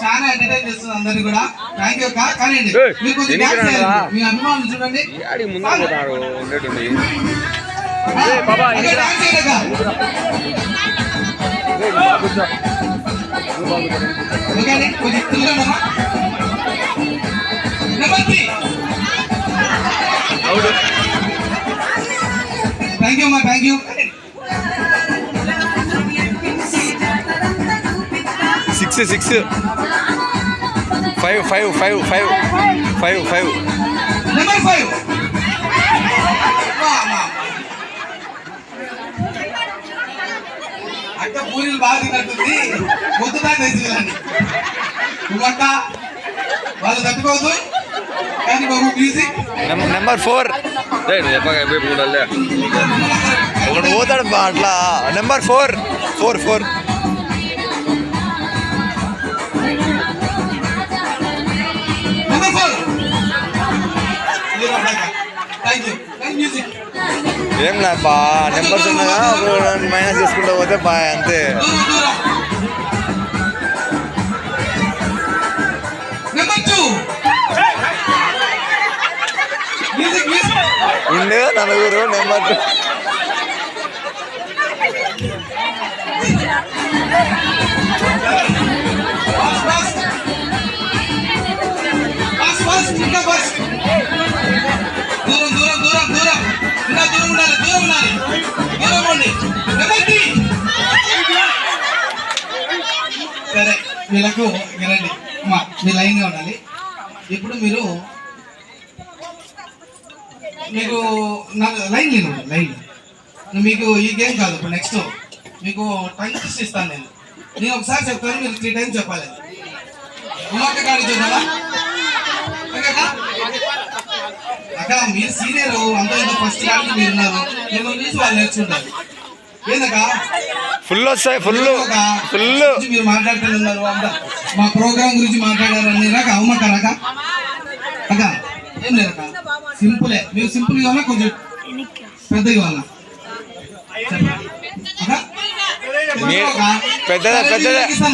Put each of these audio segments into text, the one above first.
చాలా ఎంటర్టైన్ చేస్తుంది అందరినీ కూడా. థ్యాంక్ యూ అక్క. కానీ మీరు కొంచెం డాన్స్ చేయాలి, మీ అభిమానులు చూడండి. డాన్స్ చేయండి అక్క. ఓకే అండి, కొంచెం తిరగండమ్మా. నెంబర్ 3. థ్యాంక్ యూ అమ్మా, థ్యాంక్ యూ. 6 5 నెంబర్ 5. అక్క పూరీలు బాగా తిన్నట్టుంది, పొద్దుదా తెచ్చుకోండి. నువ్వక్క వాళ్ళు తట్టుకోవద్దు. కానీ బాబు మ్యూజిక్ నెంబర్ 4 ఒకటి పోతాడు బా అట్లా. నెంబర్ 4. ఏం నా బా నెంబర్స్ ఉన్నాయా, మైనస్ చేసుకుంటూ పోతే బా అంతే. ఉండే నలుగురు. నెంబర్ 2 సరే వీళ్ళకు వినండి అమ్మా, మీ లైన్గా ఉండాలి. ఇప్పుడు మీకు లైన్ లేదు, లైన్ మీకు ఈ గేమ్ కాదు. ఇప్పుడు నెక్స్ట్ మీకు టైం ఇస్తాను నేను ఒకసారి చెప్తాను, మీరు 3 టైమ్స్ చెప్పాలి. ఉమాక కాడి చూద్దామా అక్క? మీరు సీనియర్, అంత ఫస్ట్ కాడికి మీరు ఉన్నారు, నేను చూసి వాళ్ళు నేర్చుకుంటారు. ఏందక్క ఫుల్ వస్తాయి, ఫుల్ మీరు మాట్లాడుతున్నారు. మా ప్రోగ్రామ్ గురించి మాట్లాడారు అన్ని రాక అవమాక రాక అక్క. ఏం లేదక్క, సింపులే. మీరు సింపుల్ కావాలా కొంచెం పెద్దగా కావాలా?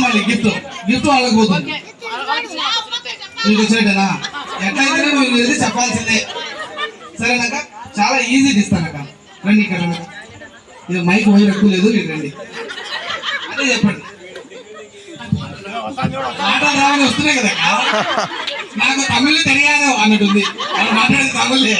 మళ్ళీ గిఫ్ట్ వాళ్ళకి పోతుంది. మీకు వచ్చేటనా ఎట్లయితేనే మీరు చెప్పాల్సిందే, సరేనాక? చాలా ఈజీగా ఇస్తానక్క. రండి ఇక్కడ, ఇది మైక్ వైర్ ఎక్కువ లేదు, మీరు రండి. అదే చెప్పండి. మాటలు రావని వస్తున్నాయి కదా, నాకు తమిళ్ తెలియదు అన్నట్టుంది, వాళ్ళు మాట్లాడేది తమిళే.